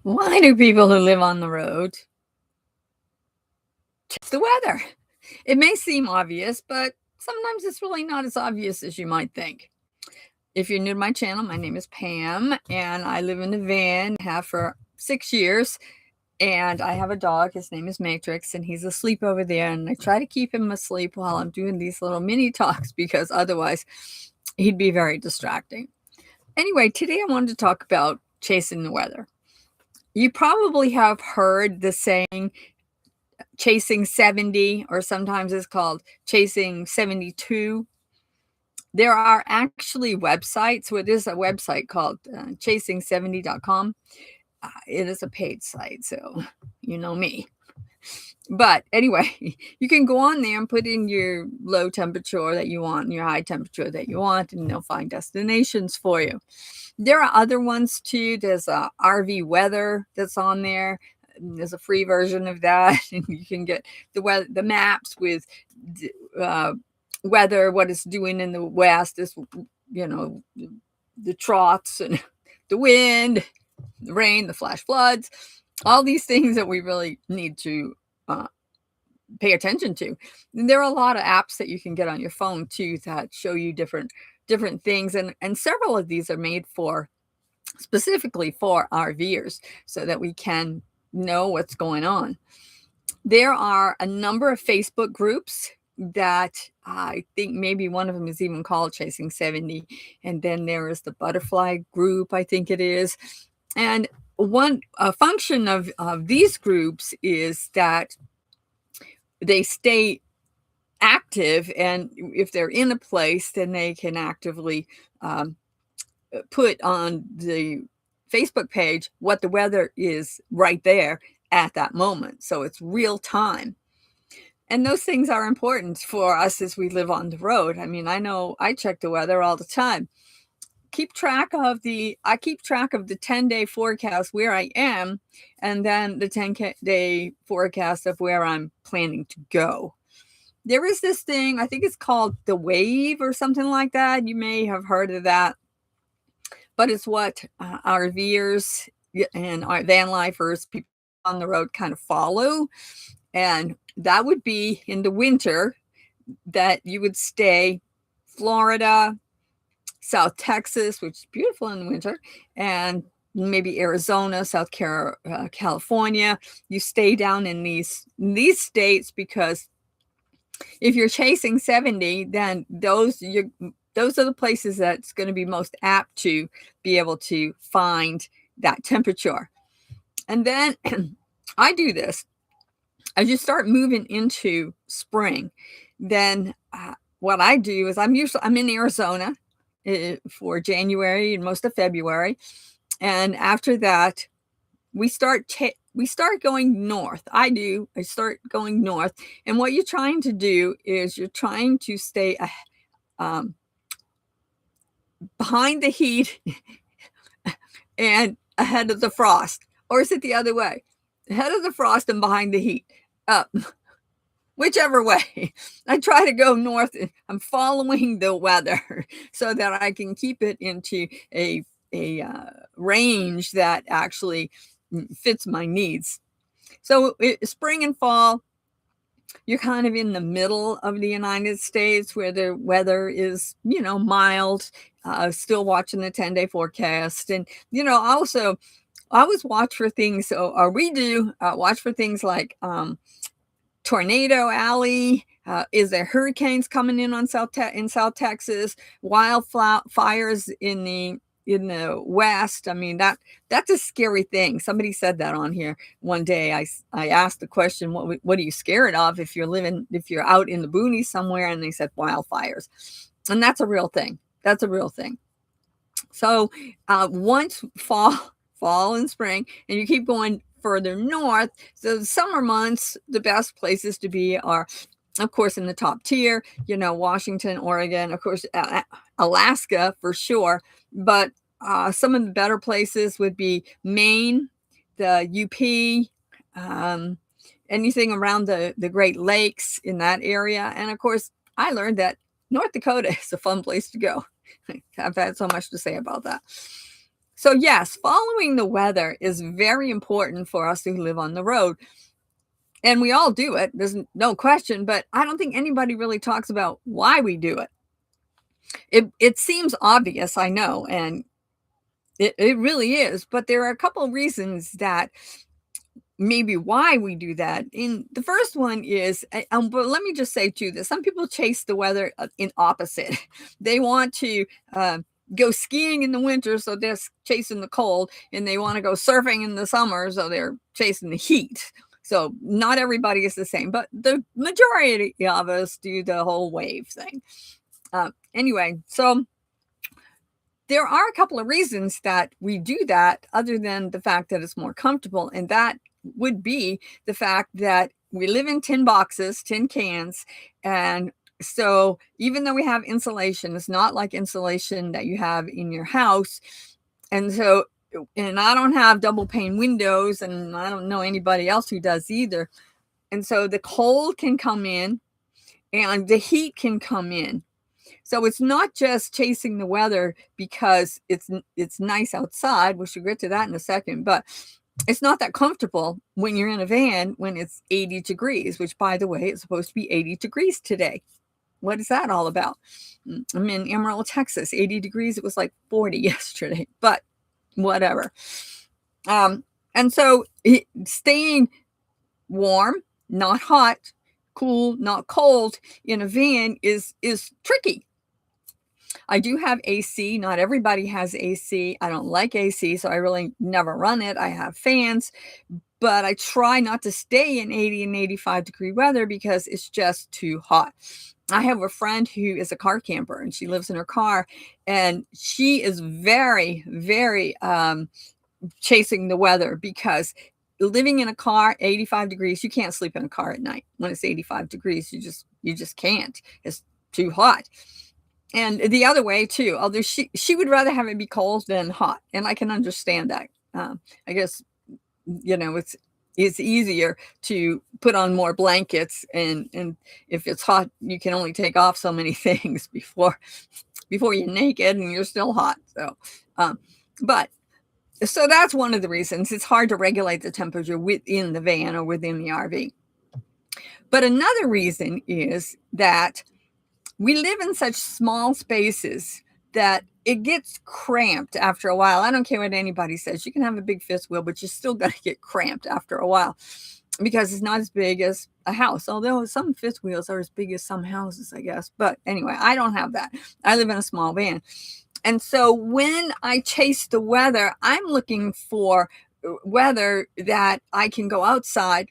Why do people who live on the road check the weather? It may seem obvious, but sometimes it's really not as obvious as you might think. If you're new to my channel, my name is Pam, and I live in a van, have for 6 years, and I have a dog. His name is Matrix, and he's asleep over there, and I try to keep him asleep while I'm doing these little mini talks because otherwise he'd be very distracting. Anyway, today I wanted to talk about chasing the weather. You probably have heard the saying chasing 70, or sometimes it's called chasing 72. There are actually websites where there's a website called chasing70.com. It is a paid site, so you know me. But anyway, you can go on there and put in your low temperature that you want and your high temperature that you want, and they'll find destinations for you. There are other ones too. There's a RV weather that's on there. There's a free version of that, and you can get the maps with weather, what it's doing in the west, is the troughs and the wind, the rain, the flash floods, all these things that we really need to pay attention to. And there are a lot of apps that you can get on your phone too that show you different things, and several of these are made specifically for RVers so that we can know what's going on. There are a number of Facebook groups that I think maybe one of them is even called Chasing 70. And then there is the Butterfly group, I think it is. And a function of these groups is that they stay active, and if they're in a place, then they can actively put on the Facebook page what the weather is right there at that moment. So it's real time. And those things are important for us as we live on the road. I mean, I know I check the weather all the time. I keep track of the 10-day forecast where I am, and then the 10-day forecast of where I'm planning to go. There is this thing, I think it's called the Wave or something like that. You may have heard of that. But it's what RVers and our Vanlifers, people on the road, kind of follow. And that would be in the winter that you would stay Florida, South Texas, which is beautiful in the winter, and maybe Arizona, California. You stay down in these states, because if you're chasing 70, then those are the places that's going to be most apt to be able to find that temperature. And then I do this as you start moving into spring. Then what I do is I'm in Arizona for January and most of February, and after that we start going north. I start going north, and what you're trying to do is you're trying to stay behind the heat and ahead of the frost. Or is it the other way? Ahead of the frost and behind the heat. Whichever way. I try to go north. I'm following the weather so that I can keep it into a range that actually fits my needs. So spring and fall, you're kind of in the middle of the United States where the weather is, mild. Still watching the 10-day forecast. And, also I always watch for things, or we do watch for things like Tornado Alley. Is there hurricanes coming in on South Texas? Wildfires in the West. I mean, that's a scary thing. Somebody said that on here one day. I asked the question, what are you scared of if you're out in the boonies somewhere? And they said wildfires. And that's a real thing. That's a real thing. So once fall and spring, and you keep going further north, so the summer months, the best places to be are, of course, in the top tier, Washington, Oregon, of course, Alaska for sure. But some of the better places would be Maine, the UP, anything around the Great Lakes in that area. And of course, I learned that North Dakota is a fun place to go. I've had so much to say about that. So yes, following the weather is very important for us who live on the road. And we all do it. There's no question, but I don't think anybody really talks about why we do it. It seems obvious, I know, and it really is, but there are a couple of reasons that maybe why we do that. And the first one is, but let me just say too, that some people chase the weather in opposite. They want to go skiing in the winter, so they're chasing the cold, and they want to go surfing in the summer, so they're chasing the heat. So not everybody is the same, but the majority of us do the whole wave thing. Anyway, so there are a couple of reasons that we do that other than the fact that it's more comfortable. And that would be the fact that we live in tin boxes, tin cans. And so even though we have insulation, it's not like insulation that you have in your house. And so, and I don't have double pane windows, and I don't know anybody else who does either. And so the cold can come in and the heat can come in. So it's not just chasing the weather because it's nice outside. We should get to that in a second, but it's not that comfortable when you're in a van when it's 80 degrees, which, by the way, it's supposed to be 80 degrees today. What is that all about? I'm in Amarillo, Texas, 80 degrees. It was like 40 yesterday, but whatever. And so staying warm, not hot, cool, not cold in a van is tricky. I do have AC. Not everybody has AC. I don't like AC, so I really never run it. I have fans, but I try not to stay in 80 and 85 degree weather because it's just too hot. I have a friend who is a car camper, and she lives in her car, and she is very, very chasing the weather because living in a car, 85 degrees, you can't sleep in a car at night when it's 85 degrees. You just can't. It's too hot. And the other way too, although she would rather have it be cold than hot, and I can understand that. I guess it's easier to put on more blankets, and if it's hot, you can only take off so many things before you're naked and you're still hot. So, so that's one of the reasons it's hard to regulate the temperature within the van or within the RV. But another reason is that we live in such small spaces that it gets cramped after a while. I don't care what anybody says. You can have a big fifth wheel, but you're still going to get cramped after a while because it's not as big as a house. Although some fifth wheels are as big as some houses, I guess. But anyway, I don't have that. I live in a small van. And so when I chase the weather, I'm looking for weather that I can go outside.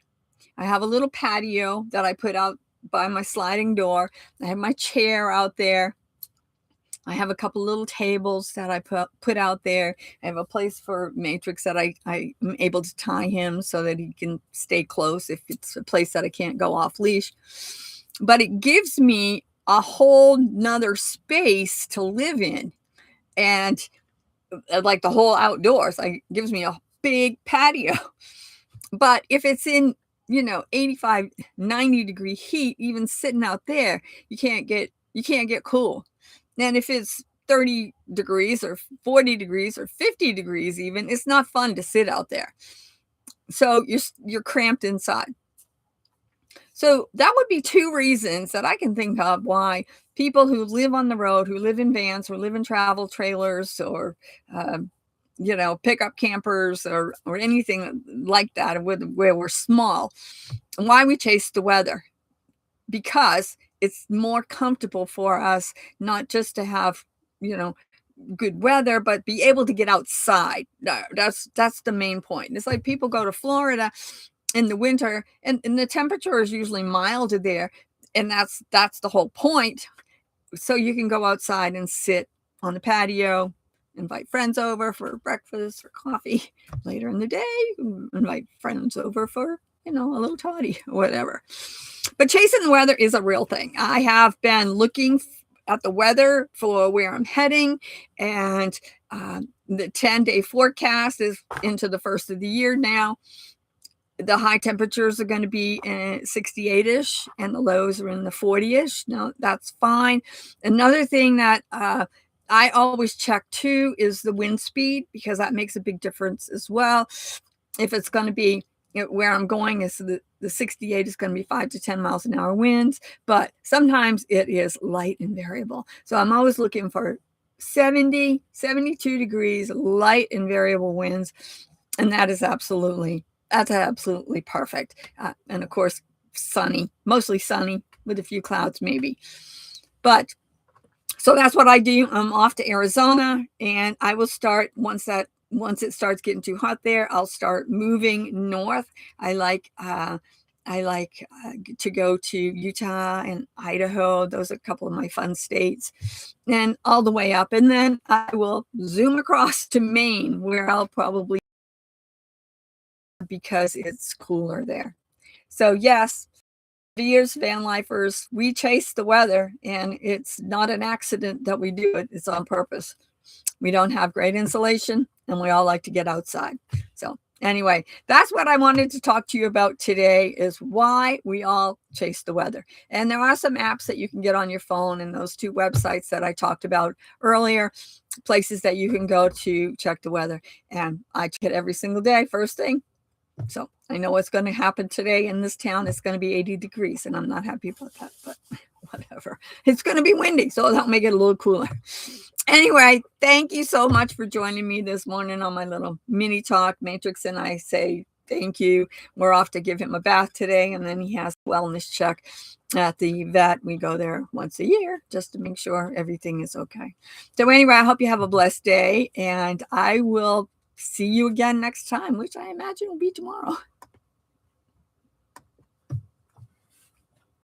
I have a little patio that I put out by my sliding door. I have my chair out there. I have a couple little tables that I put out there. I have a place for Matrix that I am able to tie him so that he can stay close if it's a place that I can't go off leash. But it gives me a whole nother space to live in, and like the whole outdoors, like gives me a big patio. But if it's in 85, 90 degree heat, even sitting out there, you can't get cool. And if it's 30 degrees or 40 degrees or 50 degrees even, it's not fun to sit out there. So you're cramped inside. So that would be two reasons that I can think of why people who live on the road, who live in vans, or live in travel trailers, or pickup campers, or anything like that, where we're small, and why we chase the weather, because it's more comfortable for us not just to have good weather, but be able to get outside. That's the main point. It's like people go to Florida in the winter, and the temperature is usually milder there, and that's the whole point. So you can go outside and sit on the patio, invite friends over for breakfast or coffee. Later in the day, invite friends over for a little toddy or whatever. But chasing the weather is a real thing. I have been looking at the weather for where I'm heading, and the 10-day forecast is into the first of the year now. The high temperatures are going to be 68-ish, and the lows are in the 40-ish. No, that's fine. Another thing that I always check too is the wind speed, because that makes a big difference as well. If it's going to be, where I'm going is the 68 is going to be 5 to 10 miles an hour winds, but sometimes it is light and variable. So I'm always looking for 70, 72 degrees, light and variable winds. And that's absolutely perfect. And of course, sunny, mostly sunny with a few clouds maybe. But so that's what I do. I'm off to Arizona, and I will start once it starts getting too hot there, I'll start moving north. I like to go to Utah and Idaho. Those are a couple of my fun states, and all the way up. And then I will zoom across to Maine, where I'll probably, because it's cooler there. So yes, RVers, Vanlifers, we chase the weather, and it's not an accident that we do it. It's on purpose. We don't have great insulation, and we all like to get outside. So anyway, that's what I wanted to talk to you about today, is why we all chase the weather. And there are some apps that you can get on your phone, and those 2 websites that I talked about earlier, places that you can go to check the weather. And I check it every single day, first thing. So I know what's going to happen today in this town. It's going to be 80 degrees, and I'm not happy about that, but whatever. It's going to be windy, so that'll make it a little cooler. Anyway, thank you so much for joining me this morning on my little mini talk. Matrix and I say thank you. We're off to give him a bath today, and then he has a wellness check at the vet. We go there once a year just to make sure everything is okay. So anyway, I hope you have a blessed day, and I will see you again next time, which I imagine will be tomorrow.